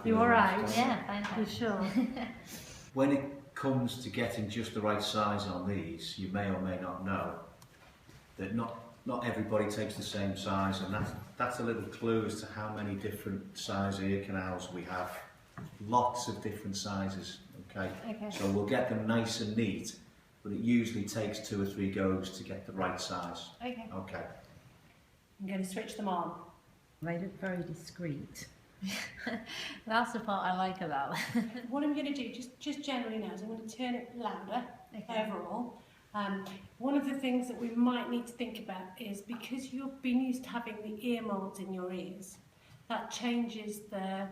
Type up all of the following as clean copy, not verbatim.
You all right? Yeah, fine. You sure? When it comes to getting just the right size on these, you may or may not know that not everybody takes the same size, and that's a little clue as to how many different size ear canals we have. Lots of different sizes, okay? So we'll get them nice and neat, but it usually takes 2 or 3 goes to get the right size. Okay. Okay. I'm going to switch them on. They look very discreet. That's the part I like about it. What I'm going to do, just generally now, is I'm going to turn it louder overall. One of the things that we might need to think about is because you've been used to having the ear molds in your ears, that changes the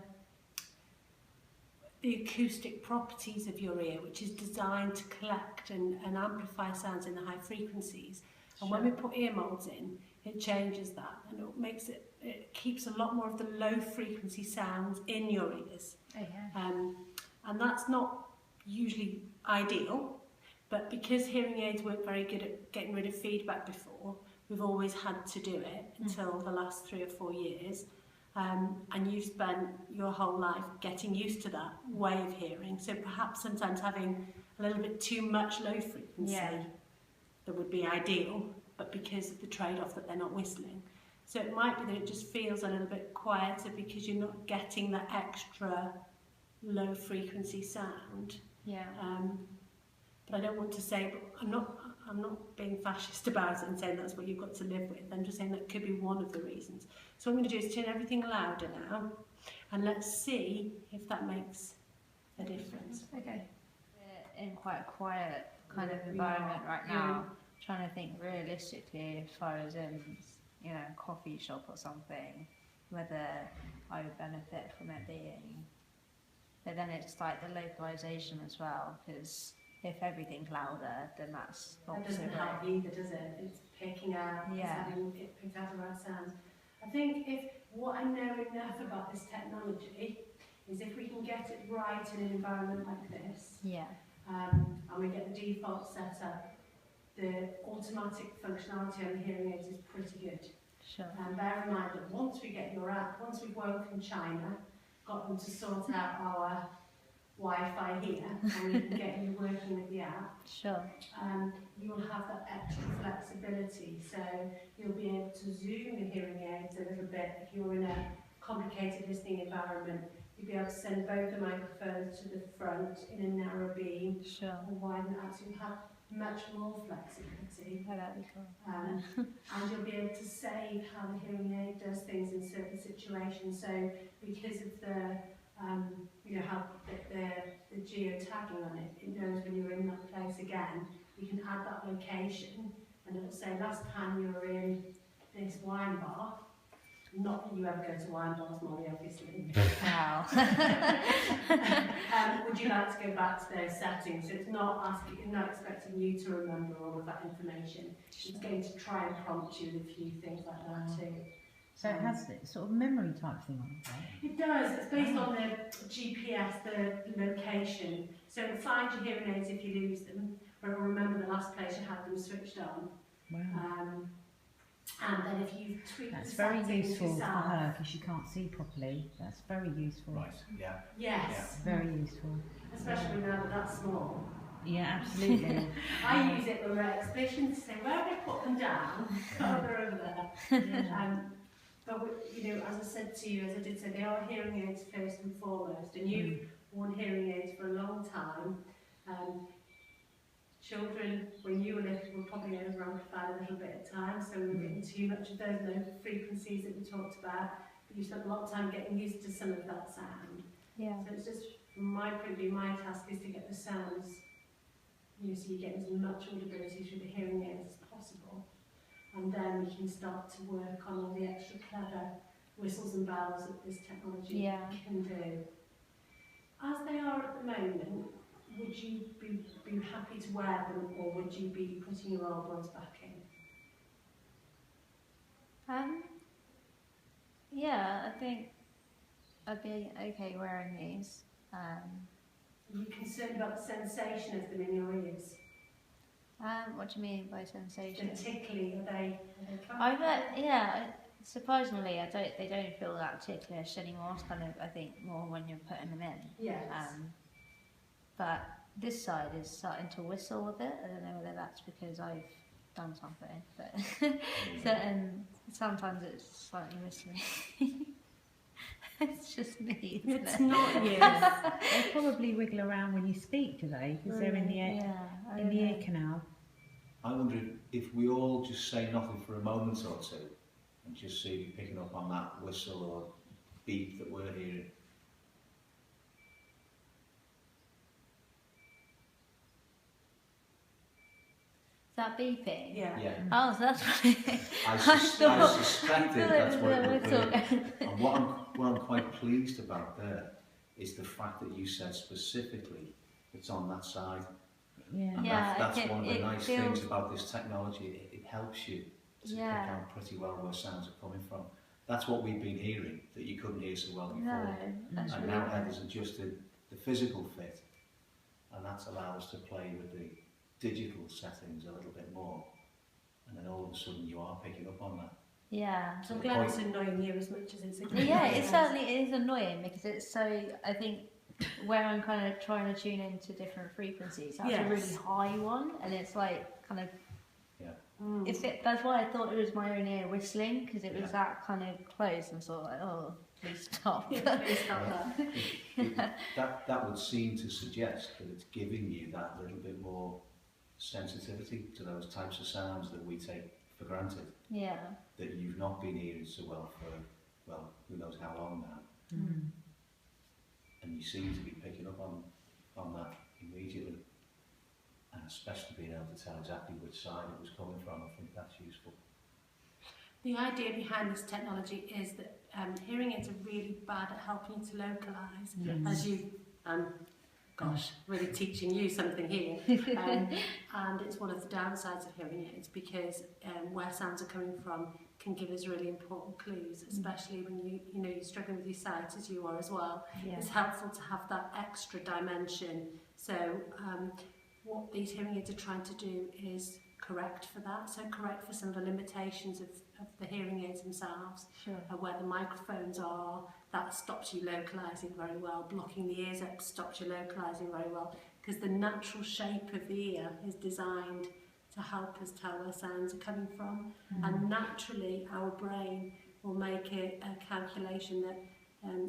acoustic properties of your ear, which is designed to collect and amplify sounds in the high frequencies. And when we put ear molds in, it changes that, and it keeps a lot more of the low frequency sounds in your ears. And that's not usually ideal, but because hearing aids weren't very good at getting rid of feedback before, we've always had to do it until the last 3 or 4 years. And you've spent your whole life getting used to that way of hearing. So perhaps sometimes having a little bit too much low frequency that would be ideal, but because of the trade-off that they're not whistling. So it might be that it just feels a little bit quieter because you're not getting that extra low frequency sound. But I don't want to say, but I'm not being fascist about it and saying that's what you've got to live with. I'm just saying that could be one of the reasons. So what I'm going to do is turn everything louder now, and let's see if that makes a difference. Okay. We're in quite a quiet kind of environment right now. Trying to think realistically as far as in, you know, a coffee shop or something, whether I would benefit from it being. But then it's like the localization as well, because if everything's louder, then that's not That doesn't help either, does it? It's picking out, it picks out the right sounds. I think what I know enough about this technology is if we can get it right in an environment like this, and we get the default set up, the automatic functionality on the hearing aids is pretty good. And bear in mind that once we get your app, once we've woken China, got them to sort out our Wi-Fi here, and we can get you working with the app, you'll have that extra flexibility. So you'll be able to zoom the hearing aids a little bit. If you're in a complicated listening environment, you'll be able to send both the microphones to the front in a narrow beam, or widen out, so you'll have much more flexibility. And you'll be able to save how the hearing aid does things in certain situations. So because of the you know, how the geo-tagging on it, it knows when you're in that place again, you can add that location, and it'll say last time you were in this wine bar. Not that you ever go to wine bars, Molly, obviously. Wow. Would you like to go back to those settings? So it's not expecting you to remember all of that information. It's going to try and prompt you with a few things like that too. So it has sort of memory type thing on it, right? It does. It's based on the GPS, the location. So it'll find your hearing aids if you lose them, or it'll remember the last place you had them switched on. And then if you tweak that's the very settings useful yourself, for her because she can't see properly. That's very useful. Right, yeah. Yes. Very useful. Especially now that that's small. Yeah, absolutely. I use it when we're at exhibitions to say, where have I put them down? Oh, they're over there. But you know, as I said to you, as I did say, they are hearing aids first and foremost, and you've worn hearing aids for a long time. Children, when you were little, were probably over-amplified a little bit at times, so we were getting too much of those low frequencies that we talked about. But you spent a lot of time getting used to some of that sound. So it's just, from my point of view, my task is to get the sounds, you know, so you get as much audibility through the hearing aids as possible. And then we can start to work on all the extra clever whistles and bells that this technology can do. As they are at the moment, would you be happy to wear them, or would you be putting your old ones back in? Yeah, I think I'd be okay wearing these. Are you concerned about the sensation of them in your ears? What do you mean by sensation? The tickly, are they fine? surprisingly, they don't feel that ticklish anymore. It's kind of, I think, more when you're putting them in. Yes. But this side is starting to whistle a bit. I don't know whether that's because I've done something, but sometimes it's slightly whistling. It's just me. It's not you. They probably wiggle around when you speak, do they? Because they're in the ear canal. I wonder if we all just say nothing for a moment or two and just see if you're picking up on that whistle or beep that we're hearing. Is that beeping? Yeah. Yeah. Oh, so that's why. I suspected that's what it would be. And what I'm quite pleased about there is the fact that you said specifically it's on that side. Yeah. And Yeah, that's it- one of the it nice feels- things about this technology. It helps you to pick out pretty well where sounds are coming from. That's what we've been hearing that you couldn't hear so well before. No, that's And really now good. Heather's adjusted the physical fit, and that's allowed us to play with the digital settings a little bit more. And then all of a sudden you are picking up on that. Yeah. So I'm glad it's annoying you as much as it's Yeah, it certainly is annoying because it's so, I think, where I'm kind of trying to tune into different frequencies, that's a really high one, and it's like kind of, that's why I thought it was my own ear whistling, because it was that kind of close, and sort of like, oh, please stop. Please stop that. That would seem to suggest that it's giving you that little bit more sensitivity to those types of sounds that we take for granted, Yeah. that you've not been hearing so well for, well, who knows how long now. Mm. And you seem to be picking up on that immediately, and especially being able to tell exactly which side it was coming from. I think that's useful. The idea behind this technology is that hearing aids are really bad at helping you to localise, as you, really teaching you something here. And it's one of the downsides of hearing aids, because where sounds are coming from can give us really important clues, especially when you're struggling with your sight, as you are as well. Yeah. It's helpful to have that extra dimension. So what these hearing aids are trying to do is correct for that, so correct for some of the limitations of the hearing aids themselves. Sure. Where the microphones are, that stops you localising very well. Blocking the ears up stops you localising very well, because the natural shape of the ear is designed to help us tell where sounds are coming from. And naturally our brain will make a calculation that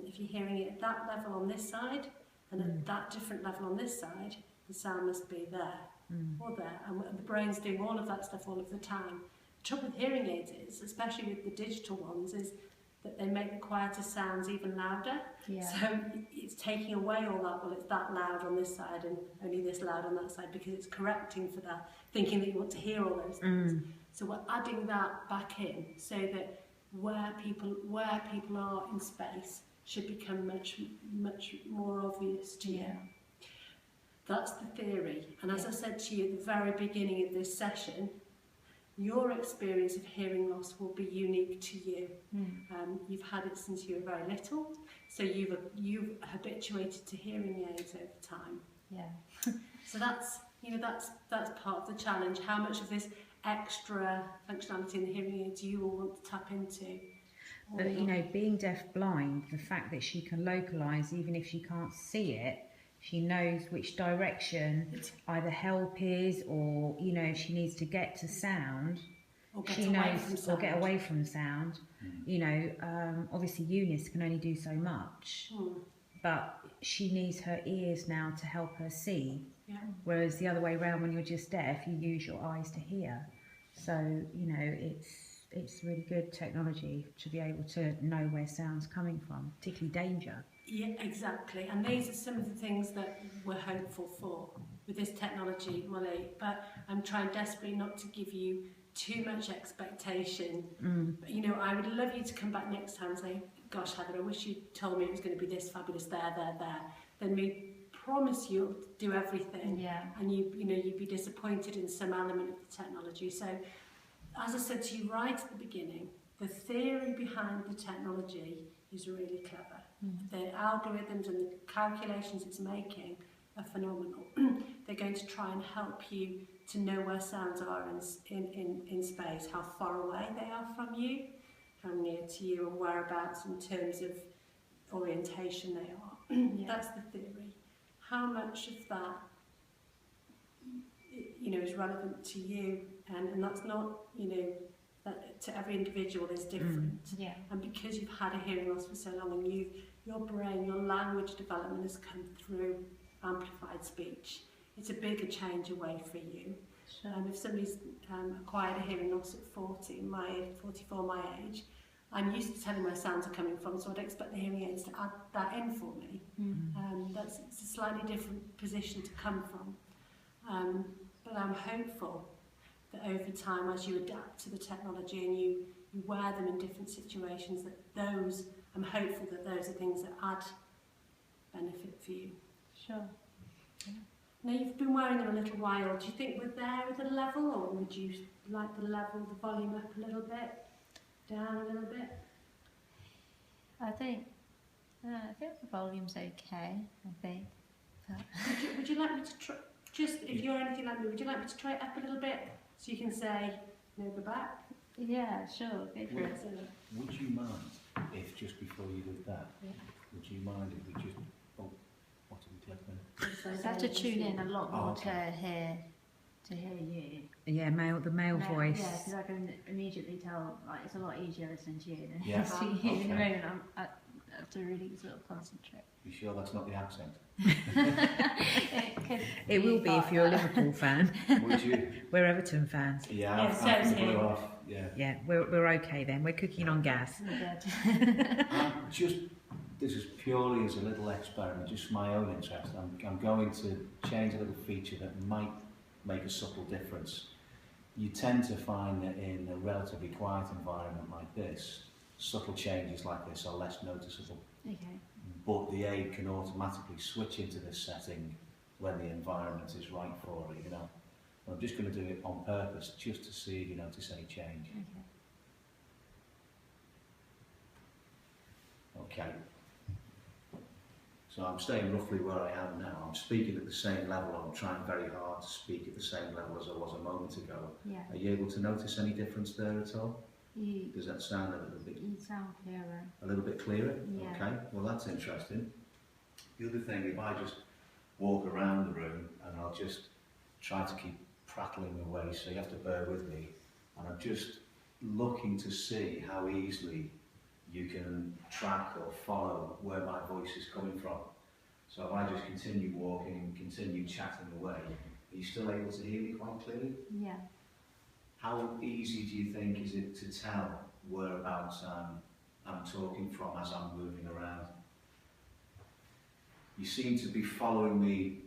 if you're hearing it at that level on this side and at that different level on this side, the sound must be there or there. And the brain's doing all of that stuff all of the time. The trouble with hearing aids is, especially with the digital ones, is that they make the quieter sounds even louder. Yeah. So it's taking away all that, well, it's that loud on this side and only this loud on that side, because it's correcting for that, thinking that you want to hear all those things. So we're adding that back in, so that where people are in space should become much more obvious to you. That's the theory. And as I said to you at the very beginning of this session, your experience of hearing loss will be unique to you. You've had it since you were very little, so you've habituated to hearing aids over time. Yeah. So that's part of the challenge. How much of this extra functionality in the hearing aids you will want to tap into? But being deaf-blind, the fact that she can localise even if she can't see it, she knows which direction either help is, or if she needs to get to sound, she knows, or get away from sound. Obviously Eunice can only do so much, but she needs her ears now to help her see. Yeah. Whereas the other way around, when you're just deaf, you use your eyes to hear. So it's really good technology to be able to know where sound's coming from, particularly danger. Yeah, exactly. And these are some of the things that we're hopeful for with this technology, Molly. But I'm trying desperately not to give you too much expectation. But, I would love you to come back next time and say, gosh, Heather, I wish you told me it was going to be this fabulous there. Then we promise you'll do everything. Yeah. And you'd be disappointed in some element of the technology. So, as I said to you right at the beginning, the theory behind the technology is really clever. The algorithms and the calculations it's making are phenomenal. They're going to try and help you to know where sounds are in space, how far away they are from you, near to you and whereabouts in terms of orientation they are. Yeah. That's the theory. How much of that, you know, is relevant to you, and that's not, you know, that to every individual is different. Yeah. And because you've had a hearing loss for so long, and your brain, your language development has come through amplified speech, it's a bigger change away for you. Sure. If somebody's acquired a hearing loss at 40, 44 my age, I'm used to telling where sounds are coming from, so I'd expect the hearing aids to add that in for me. It's a slightly different position to come from. But I'm hopeful that over time, as you adapt to the technology and you wear them in different situations, I'm hopeful that those are things that add benefit for you. Sure. Now, you've been wearing them a little while. Do you think we're there at the level, or would you like the volume up a little bit, down a little bit? I think the volume's okay. I think. Would you like me to try, just if you're anything like me, would you like me to try it up a little bit so you can say, no, go back? Yeah, sure. Go for it. Would you mind if just before you did that, would you mind if we just, what did we click then? You have to tune in a lot more okay. to hear you. Yeah, the male voice. Yeah, because I can immediately tell, like, it's a lot easier listening to you than Yeah. to you in the Okay. moment. I have to really sort of concentrate. You sure that's not the accent? It will be if you're a Liverpool fan. Would you? We're Everton fans. Yeah, Yeah, so is I he. blew off. Yeah. Yeah, we're okay then. We're cooking on gas. This is purely as a little experiment, just for my own interest. I'm going to change a little feature that might make a subtle difference. You tend to find that in a relatively quiet environment like this, subtle changes like this are less noticeable. Okay. But the aid can automatically switch into this setting when the environment is right for it, you know. I'm just going to do it on purpose, just to see if you notice any change. Okay. Okay. So I'm staying roughly where I am now. I'm speaking at the same level. I'm trying very hard to speak at the same level as I was a moment ago. Yeah. Are you able to notice any difference there at all? You Does that sound a little bit sound clearer. a little bit clearer? Yeah. Okay, well that's interesting. The other thing, if I just walk around the room and I'll just try to keep prattling away, so you have to bear with me, and I'm just looking to see how easily you can track or follow where my voice is coming from. So if I just continue walking and continue chatting away, are you still able to hear me quite clearly? Yeah. How easy do you think is it to tell whereabouts I'm talking from as I'm moving around? You seem to be following me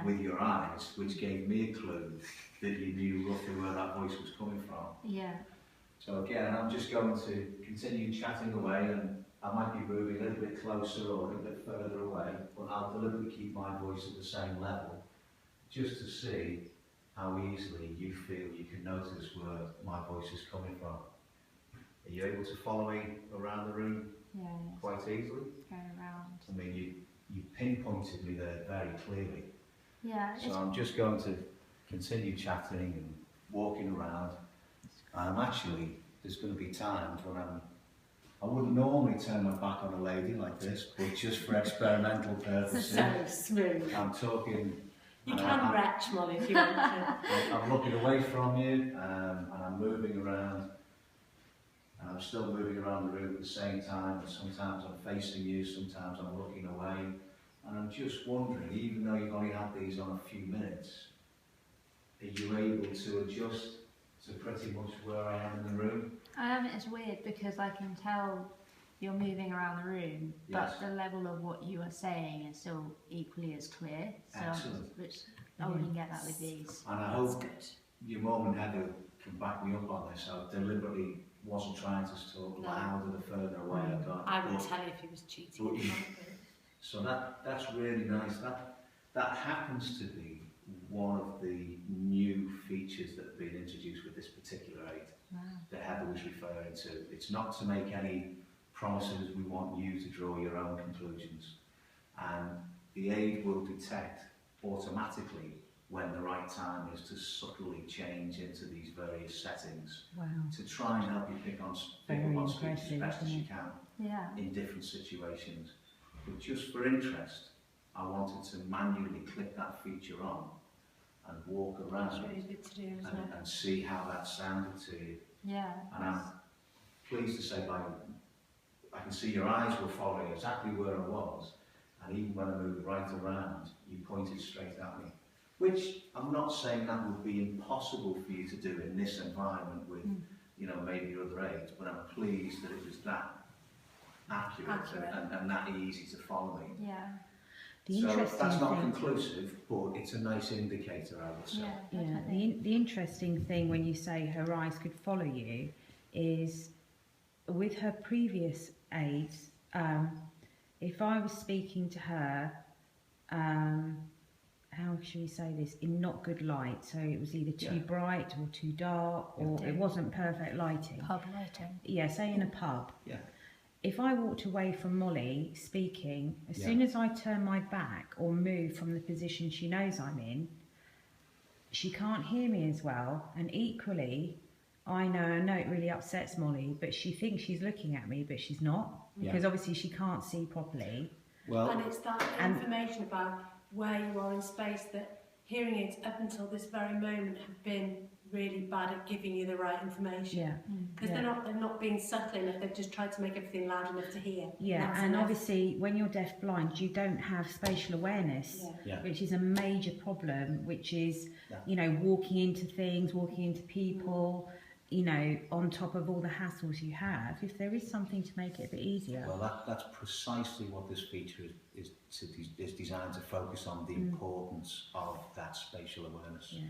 with your eyes, which gave me a clue that you knew roughly where that voice was coming from. Yeah. So again, I'm just going to continue chatting away, and I might be moving a little bit closer or a little bit further away, but I'll deliberately keep my voice at the same level, just to see how easily you feel you can notice where my voice is coming from. Are you able to follow me around the room Yeah. quite easily? Going around. I mean, you pinpointed me there very clearly. Yeah. So I'm just going to continue chatting and walking around. Actually, there's going to be times when I wouldn't normally turn my back on a lady like this, but just for experimental purposes, So smooth. I'm talking. You can retch, Molly, if you want to. I'm looking away from you, and I'm moving around, and I'm still moving around the room at the same time. And sometimes I'm facing you, sometimes I'm looking away, and I'm just wondering, even though you've only had these on a few minutes, are you able to adjust to pretty much where I am in the room? It's weird because I can tell you're moving around the room, Yes. but the level of what you are saying is still equally as clear. So Excellent. which I wouldn't get that with these. And I That's hope good. your mum and Heather can back me up on this. I deliberately wasn't trying to talk No. louder the further away I got. I would But- tell you if he was cheating. But- So that's really nice. That happens to be one of the new features that have been introduced with this particular aid Wow. that Heather was referring to. It's not to make any promises. We want you to draw your own conclusions. And the aid will detect automatically when the right time is to subtly change into these various settings Wow. to try and help you pick up Very on speech as impressive, best as isn't you it? can Yeah. in different situations. But just for interest, I wanted to manually click that feature on and walk That's around really good to do, isn't it? and see how that sounded to you. Yeah. And I'm pleased to say I can see your eyes were following exactly where I was, and even when I moved right around, you pointed straight at me. Which I'm not saying that would be impossible for you to do in this environment with, you know, maybe your other aides, but I'm pleased that it was that accurate. And that easy to follow me. Yeah. The So interesting that's not thing, conclusive, but it's a nice indicator, I would say. Yeah. yeah, Definitely. the interesting thing when you say her eyes could follow you is with her previous aides, if I was speaking to her, how should we say this, in not good light, so it was either too Yeah. bright or too dark, or it wasn't perfect lighting. Pub lighting. Yeah, say in a pub. Yeah. If I walked away from Molly speaking, as Yeah. soon as I turn my back or move from the position she knows I'm in, she can't hear me as well. And equally, I know it really upsets Molly, but she thinks she's looking at me, but she's not, Yeah. because obviously she can't see properly. Well, And it's that information about where you are in space that hearing aids up until this very moment have been really bad at giving you the right information. Yeah. Because they're not being subtle enough, they've just tried to make everything loud enough to hear. Yeah, That's and enough. obviously when you're deaf blind, you don't have spatial awareness, Yeah. Yeah. which is a major problem, which is, Yeah. you know, walking into things, walking into people, you know, on top of all the hassles you have. If there is something to make it a bit easier. well, that's precisely what this feature is designed to focus on, the importance of that spatial awareness. Yeah.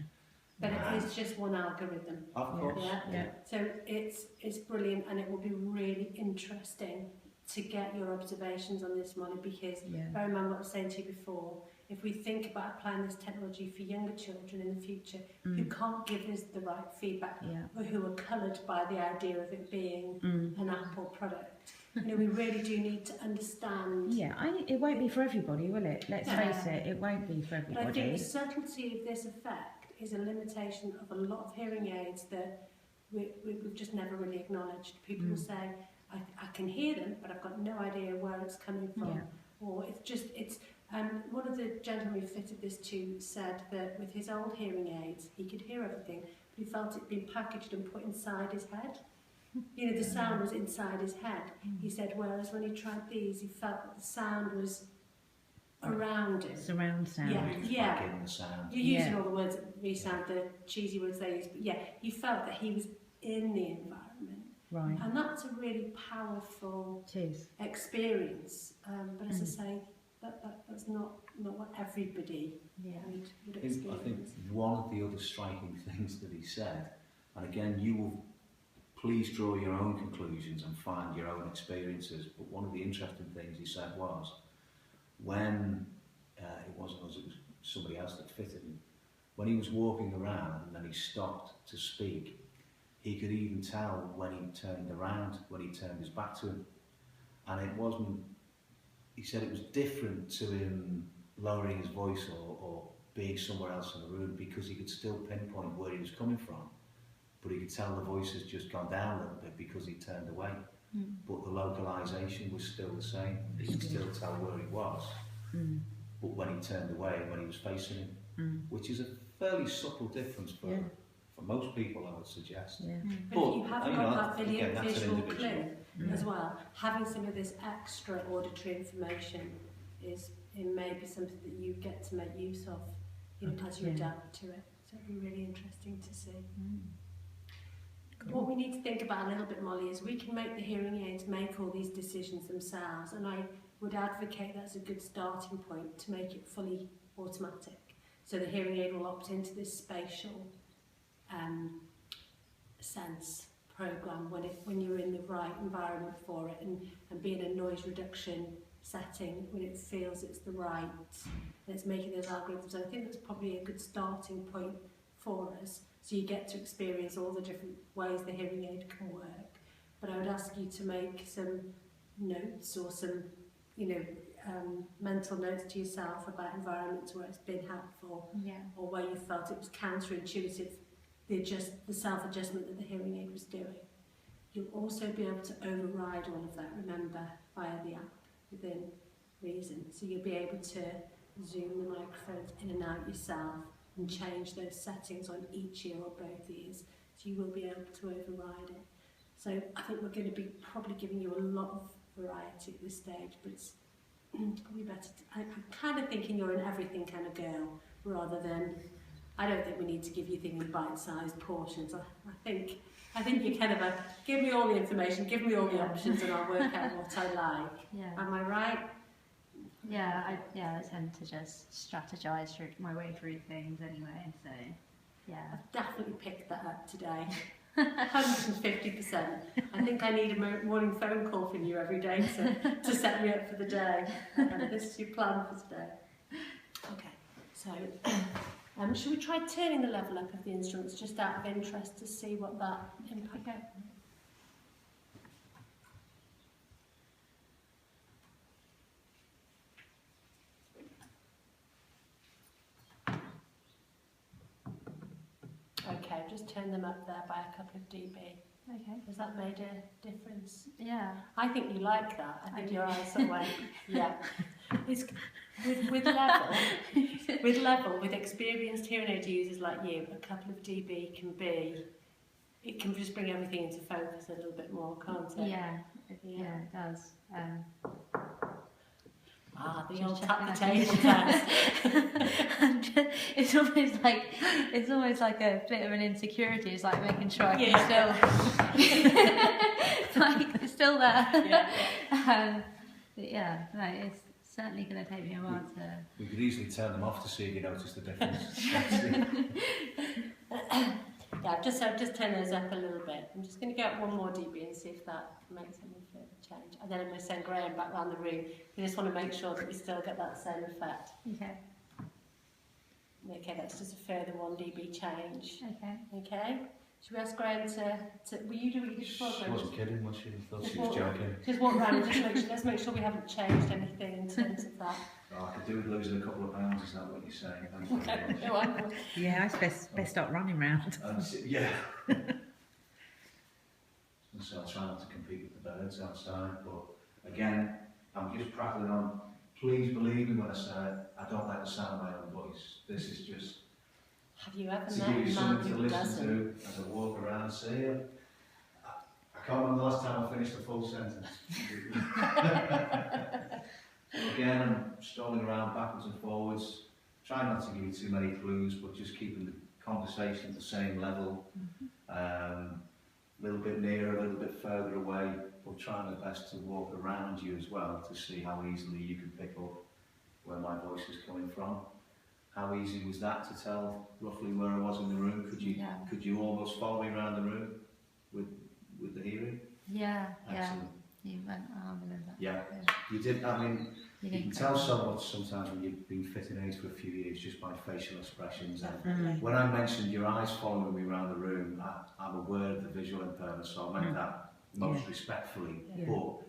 But it is just one algorithm. Of course. Yeah. Yeah. So it's brilliant, and it will be really interesting to get your observations on this, Molly, because Yeah. bear in mind what I was saying to you before, if we think about applying this technology for younger children in the future who can't give us the right feedback, Yeah. or who are coloured by the idea of it being an Apple product, you know, we really do need to understand. Yeah, it won't be for everybody, will it? Let's Yeah. face it, it won't be for But I think everybody. the subtlety of this effect is a limitation of a lot of hearing aids that we've just never really acknowledged. People will say, I can hear them, but I've got no idea where it's coming from. Yeah. Or one of the gentlemen who fitted this to said that with his old hearing aids, he could hear everything, but he felt it being packaged and put inside his head. You know, the sound was inside his head. He said, whereas when he tried these, he felt that the sound was around him. Surround sound. Yeah. He was back in the sound. You're using Yeah. all the words that resound, the cheesy words they use, but yeah, he felt that he was in the environment. Right. And that's a really powerful It is. experience. But as I say, that's not what everybody Yeah. would I experience. think one of the other striking things that he said, and again, you will please draw your own conclusions and find your own experiences, but one of the interesting things he said was, when it wasn't us, it was somebody else that fitted him, when he was walking around and then he stopped to speak, he could even tell when he turned around, when he turned his back to him. And it wasn't, he said it was different to him lowering his voice or being somewhere else in the room, because he could still pinpoint where he was coming from, but he could tell the voice had just gone down a little bit because he turned away. But the localization was still the same. He could still tell where he was, but when he turned away, when he was facing him, which is a fairly subtle difference for most people, I would suggest. Yeah. But if you haven't you know, got that again, that's an visual individual. clue as well, having some of this extra auditory information is maybe something that you get to make use of, you know, as you Yeah. adapt to it. So it'll be really interesting to see. What we need to think about a little bit, Molly, is we can make the hearing aids make all these decisions themselves, and I would advocate that's a good starting point to make it fully automatic. So the hearing aid will opt into this spatial sense program when you're in the right environment for it, and be in a noise reduction setting when it feels it's the right, and it's making those algorithms. I think that's probably a good starting point for us, so you get to experience all the different ways the hearing aid can work. But I would ask you to make some notes or some, you know, mental notes to yourself about environments where it's been helpful Yeah. or where you felt it was counterintuitive, the self-adjustment that the hearing aid was doing. You'll also be able to override all of that, remember, via the app within reason. So you'll be able to zoom the microphones in and out yourself and change those settings on each ear or both ears. So you will be able to override it. So I think we're going to be probably giving you a lot of variety at this stage, but it's probably better. I'm kind of thinking you're an everything kind of girl, rather than, I don't think we need to give you things in bite-sized portions. I think you kind of give me all the information, give me all the options, and I'll work out what I like. Yeah. Am I right? I tend to just strategize through my way through things anyway. So, yeah. I've definitely picked that up today. 150%. I think I need a morning phone call from you every day to set me up for the day. This is your plan for today. Okay, so should we try turning the level up of the instruments just out of interest to see what that impact? Okay. Okay, I've just turned them up there by a couple of dB. Okay. Has that made a difference? Yeah. I think you like that. I think do. your eyes sort of went, yeah. It's, with level, with experienced hearing aid users like you, a couple of dB it can just bring everything into focus a little bit more, can't it? Yeah. It does. The Just old check tap the that. table test. And it's almost like a bit of an insecurity. It's like making sure I can still, like, it's still there. Yeah. But yeah, no, it's certainly going to take me a while to. We could easily turn them off to see if you notice the difference. Yeah, just turn those up a little bit. I'm just going to get 1 more dB and see if that makes any further change. And then I'm going to send Graham back round the room. We just want to make sure that we still get that same effect. Okay. Okay, that's just a further 1 dB change. Okay. Okay. Should we ask Graham to will you do what you did before, She Graham? wasn't kidding, was she? I thought she was joking. Just walk around and let's make sure we haven't changed anything in terms of that. Oh, I could do with losing a couple of pounds, is that what you're saying? Thank you very much. Go on. Yeah, it's best start running round. Yeah. So I try not to compete with the birds outside, but again, I'm just prattling on. Please believe me when I say I don't like the sound of my own voice. This is just Have you ever to met give a you man something to who listen doesn't? to as I walk around. See, I can't remember the last time I finished a full sentence. Again, I'm strolling around backwards and forwards, trying not to give you too many clues, but just keeping the conversation at the same level. A little bit nearer, a little bit further away, but trying my best to walk around you as well to see how easily you can pick up where my voice is coming from. How easy was that to tell roughly where I was in the room? Could you almost follow me around the room with the hearing? Yeah. Excellent. You went arm and that. Yeah. You did. I mean, you can didn't tell so much sometimes when you've been fitting aids for a few years just by facial expressions. And Definitely. when I mentioned your eyes following me around the room, I'm aware of the visual impairment, so I meant that most respectfully. Yeah. But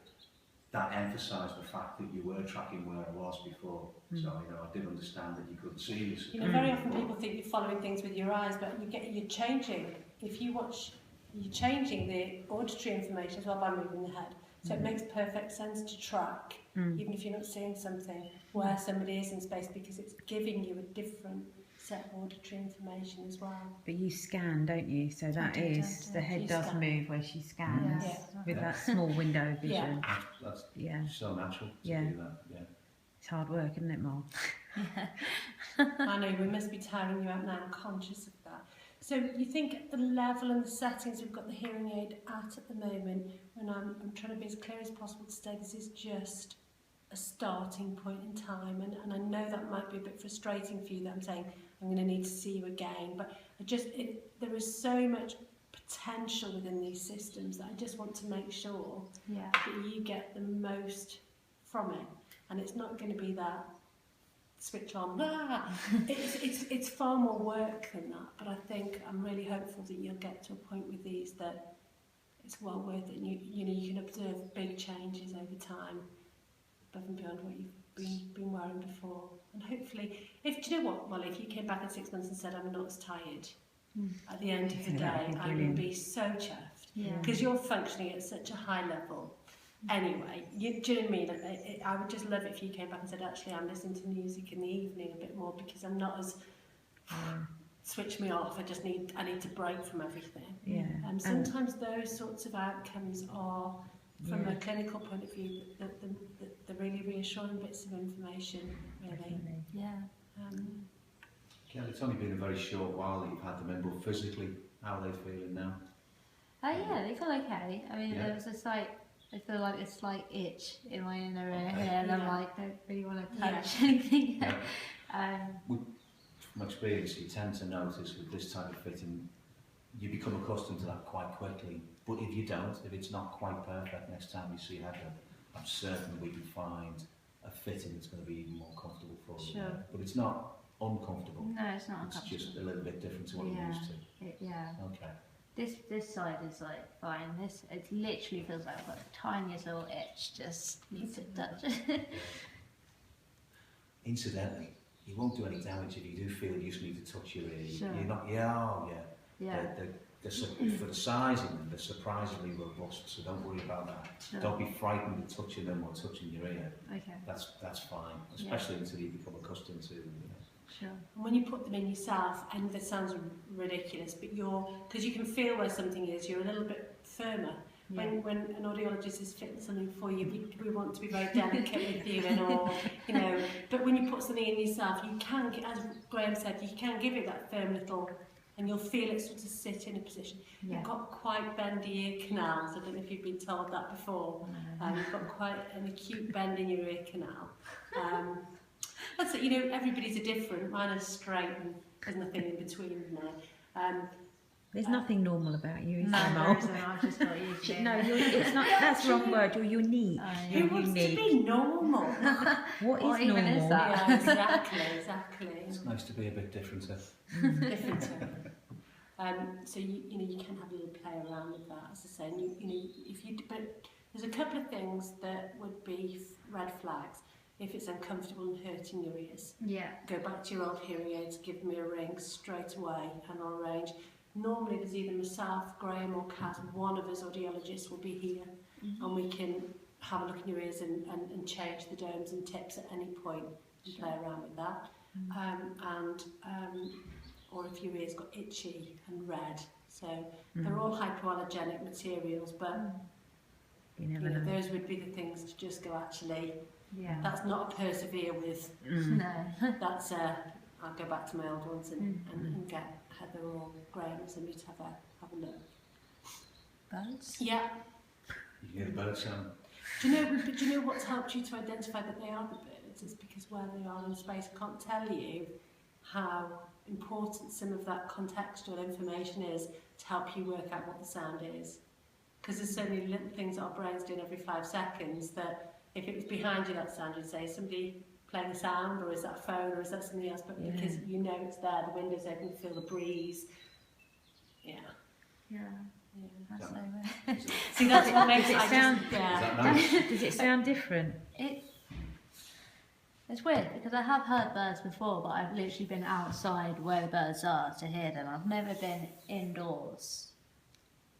that emphasised the fact that you were tracking where I was before. So, I did understand that you couldn't see me. You know, very often people think you're following things with your eyes, but you're changing. If you watch, you're changing the auditory information as well by moving the head. So it makes perfect sense to track, even if you're not seeing something, where somebody is in space, because it's giving you a different set of auditory information as well. But you scan, don't you? So that is, the head You does scan. move where she scans Yeah. with that small window of vision. That's Yeah. so natural to Yeah. do that. Yeah. It's hard work, isn't it, Mark? I know, we must be tiring you out now, I'm conscious of that. So you think the level and the settings we've got the hearing aid at the moment, when I'm trying to be as clear as possible to say this is just a starting point in time, and I know that might be a bit frustrating for you that I'm saying I'm going to need to see you again, but there is so much potential within these systems that I just want to make sure that you get the most from it, and it's not going to be that switch on. It's far more work than that, but I think I'm really hopeful that you'll get to a point with these that it's well worth it. And you can observe big changes over time, above and beyond what you've been wearing before. And hopefully, do you know what, Molly, if you came back in 6 months and said, I'm not as tired, at the end of the That'd day, be I would brilliant. be so chuffed. Yeah. Because you're functioning at such a high level. Anyway, do you know what I mean? I would just love it if you came back and said, actually, I'm listening to music in the evening a bit more because I'm not as... switch me off, I need to break from everything. Yeah. Sometimes those sorts of outcomes are, from Yeah. a clinical point of view, the really reassuring bits of information, really. Definitely. Yeah. Kel, it's only been a very short while that you've had them in, but physically, how are they feeling now? Oh yeah, they feel okay. I mean, Yeah. there was a slight, I feel like a slight itch in my inner ear Okay. here, and I'm Yeah. like, don't really want to Yeah. touch anything. Yeah. From experience, you tend to notice with this type of fitting, you become accustomed to that quite quickly. But if you don't, if it's not quite perfect next time you see Heather, I'm certain we can find a fitting that's going to be even more comfortable for you. Sure. But it's not uncomfortable. No, it's not It's uncomfortable. just a little bit different to what you're Yeah. used to. Yeah. Okay. This side is like fine. It literally feels like I've got the tiniest little itch. Just needs to touch. Incidentally, you won't do any damage if you do feel you just need to touch your ear. Sure. You're not, yeah. Yeah. For the sizing, they're surprisingly robust, so don't worry about that. Sure. Don't be frightened of touching them or touching your ear. Okay. That's fine, especially until you become accustomed to them. Sure. And when you put them in yourself, and this sounds ridiculous, but because you can feel where something is, you're a little bit firmer. Yeah. When an audiologist is fitting something for you, we want to be very delicate with you and all, but when you put something in yourself, you can, as Graham said, you can give it that firm little, and you'll feel it sort of sit in a position. Yeah. You've got quite bendy ear canals. I don't know if you've been told that before. You've got quite an acute bend in your ear canal. That's it, everybody's are different. Mine are straight and there's nothing in between now. There's nothing normal about you, is No, there, there Mol? isn't. I've just got used to it. No, it's not. That's the wrong word. You're unique. Oh, yeah. Who You're wants unique. to be normal? What What is even normal? is that? Yeah, exactly. It's nice to be a bit different. Different. So you can have a little play around with that, as I say. And but there's a couple of things that would be red flags if it's uncomfortable and hurting your ears. Yeah. Go back to your old hearing aids, give me a ring straight away, and I'll arrange. Normally there's either myself, Graham or Kaz, one of us audiologists will be here, and we can have a look in your ears and change the domes and tips at any point and play around with that. Or if your ears got itchy and red. So they're all hypoallergenic materials, but You never know. those would be the things to just go, actually, Yeah. that's not a persevere with. No. That's I'll go back to my old ones and get Heather or Graham or somebody to have a look. Birds? Yeah. You hear the bird sound? Do you know what's helped you to identify that they are the birds? It's because where they are in space. I can't tell you how important some of that contextual information is to help you work out what the sound is. Because there's so many little things that our brain's doing every 5 seconds that if it was behind you, that sound, you'd say, somebody playing a sound, or is that a phone, or is that something else? But because you know it's there, the window's open, you feel the breeze. Yeah. Yeah. That's so Is weird. it- See, that's what makes Does it it sound- Is that nice? Does it sound different? It's weird because I have heard birds before, but I've literally been outside where the birds are to hear them. I've never been indoors.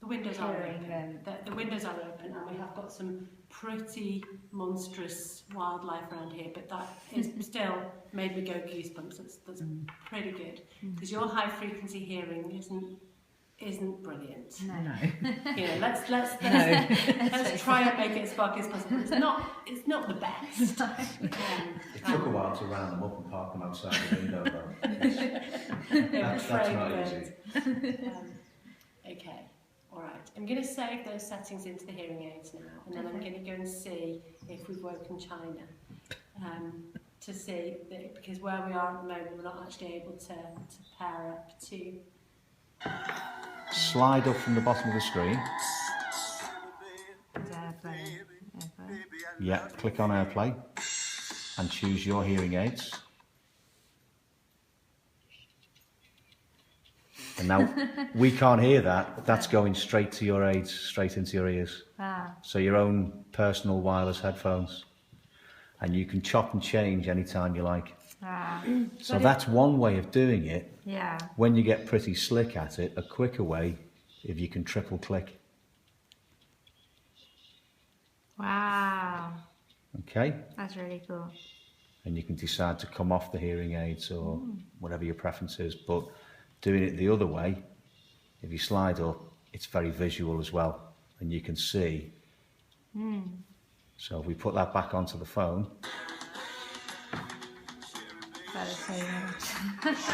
The windows are Hearing open. them. The windows are open, and we have got some pretty monstrous wildlife around here, but that is still made me go goosebumps. That's pretty good, because your high frequency hearing isn't brilliant. No. No. Let's No. try and make it as sparky as possible. It's not the best. It took a while to round them up and park them outside the window, though. That's not easy. Okay, all right. I'm going to save those settings into the hearing aids now, and then I'm going to go and see if we've woken China. To see that, because where we are at the moment, we're not actually able to pair up to. Slide up from the bottom of the screen. Airplane. Yeah, click on AirPlay and choose your hearing aids. And now we can't hear that, but that's going straight to your aids, straight into your ears. Ah. So your own personal wireless headphones. and you can chop and change anytime you like. Ah, So that's one way of doing it. yeah. When you get pretty slick at it, a quicker way, if you can triple click. Wow. Okay? That's really cool. And you can decide to come off the hearing aids or whatever your preference is. But doing it the other way, if you slide up, it's very visual as well, and you can see. So if we put that back onto the phone. That is so nice.